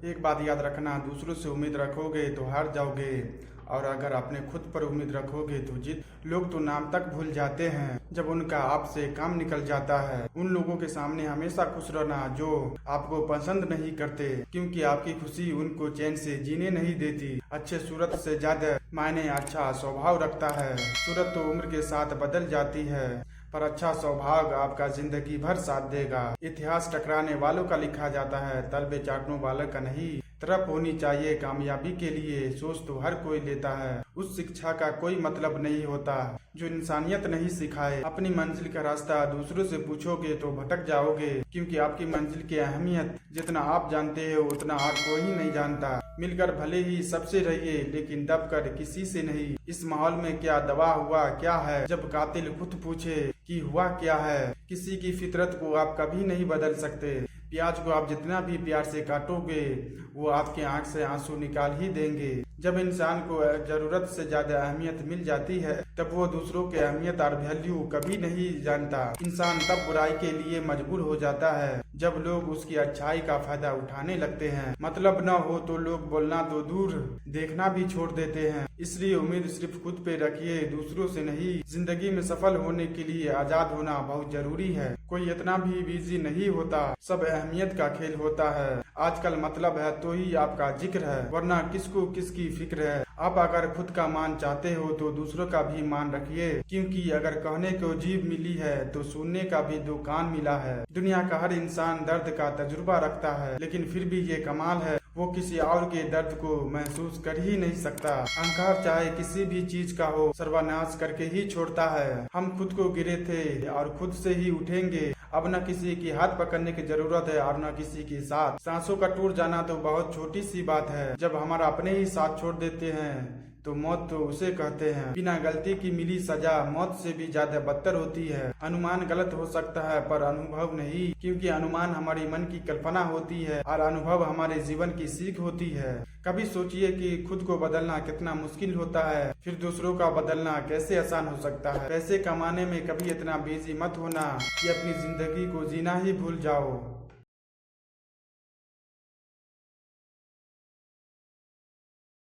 एक बात याद रखना, दूसरों से उम्मीद रखोगे तो हार जाओगे, और अगर अपने खुद पर उम्मीद रखोगे तो जीत। लोग तो नाम तक भूल जाते हैं जब उनका आपसे काम निकल जाता है। उन लोगों के सामने हमेशा खुश रहना जो आपको पसंद नहीं करते, क्योंकि आपकी खुशी उनको चैन से जीने नहीं देती। अच्छे सूरत से ज्यादा मायने अच्छा स्वभाव रखता है। सूरत तो उम्र के साथ बदल जाती है, पर अच्छा स्वभाव आपका जिंदगी भर साथ देगा। इतिहास टकराने वालों का लिखा जाता है, तलबे चाटने वालों का नहीं। तरफ होनी चाहिए कामयाबी के लिए, सोच तो हर कोई लेता है। उस शिक्षा का कोई मतलब नहीं होता जो इंसानियत नहीं सिखाए। अपनी मंजिल का रास्ता दूसरों से पूछोगे तो भटक जाओगे, क्योंकि आपकी मंजिल की अहमियत जितना आप जानते हो उतना और कोई नहीं जानता। मिलकर भले ही सबसे रहिए, लेकिन दब कर किसी से नहीं। इस माहौल में क्या दवा हुआ क्या है, जब कातिल खुद पूछे कि हुआ क्या है। किसी की फितरत को आप कभी नहीं बदल सकते। प्याज को आप जितना भी प्यार से काटोगे वो आपके आंख से आंसू निकाल ही देंगे। जब इंसान को जरूरत से ज्यादा अहमियत मिल जाती है तब वो दूसरों के अहमियत और वैल्यू कभी नहीं जानता। इंसान तब बुराई के लिए मजबूर हो जाता है जब लोग उसकी अच्छाई का फायदा उठाने लगते हैं। मतलब न हो तो लोग बोलना तो दूर, देखना भी छोड़ देते हैं। इसलिए उम्मीद सिर्फ खुद पे रखिए, दूसरों से नहीं। जिंदगी में सफल होने के लिए आजाद होना बहुत जरूरी है। कोई इतना भी बिजी नहीं होता, सब अहमियत का खेल होता है। आजकल मतलब है तो ही आपका जिक्र है, वरना किसको किसकी फिक्र है। आप अगर खुद का मान चाहते हो तो दूसरों का भी मान रखिए, क्योंकि अगर कहने को जीभ मिली है तो सुनने का भी दो कान मिला है। दुनिया का हर इंसान दर्द का तजुर्बा रखता है, लेकिन फिर भी ये कमाल है वो किसी और के दर्द को महसूस कर ही नहीं सकता। अहंकार चाहे किसी भी चीज का हो सर्वनाश करके ही छोड़ता है। हम खुद को गिरे थे और खुद से ही उठेंगे। अब न किसी की हाथ पकड़ने की जरूरत है और न किसी की साथ। सांसों का टूट जाना तो बहुत छोटी सी बात है। जब हमारा अपने ही साथ छोड़ देते हैं तो मौत तो उसे कहते हैं। बिना गलती की मिली सजा मौत से भी ज्यादा बदतर होती है। अनुमान गलत हो सकता है पर अनुभव नहीं, क्योंकि अनुमान हमारी मन की कल्पना होती है और अनुभव हमारे जीवन की सीख होती है। कभी सोचिए कि खुद को बदलना कितना मुश्किल होता है, फिर दूसरों का बदलना कैसे आसान हो सकता है। पैसे कमाने में कभी इतना बिजी मत होना कि अपनी जिंदगी को जीना ही भूल जाओ।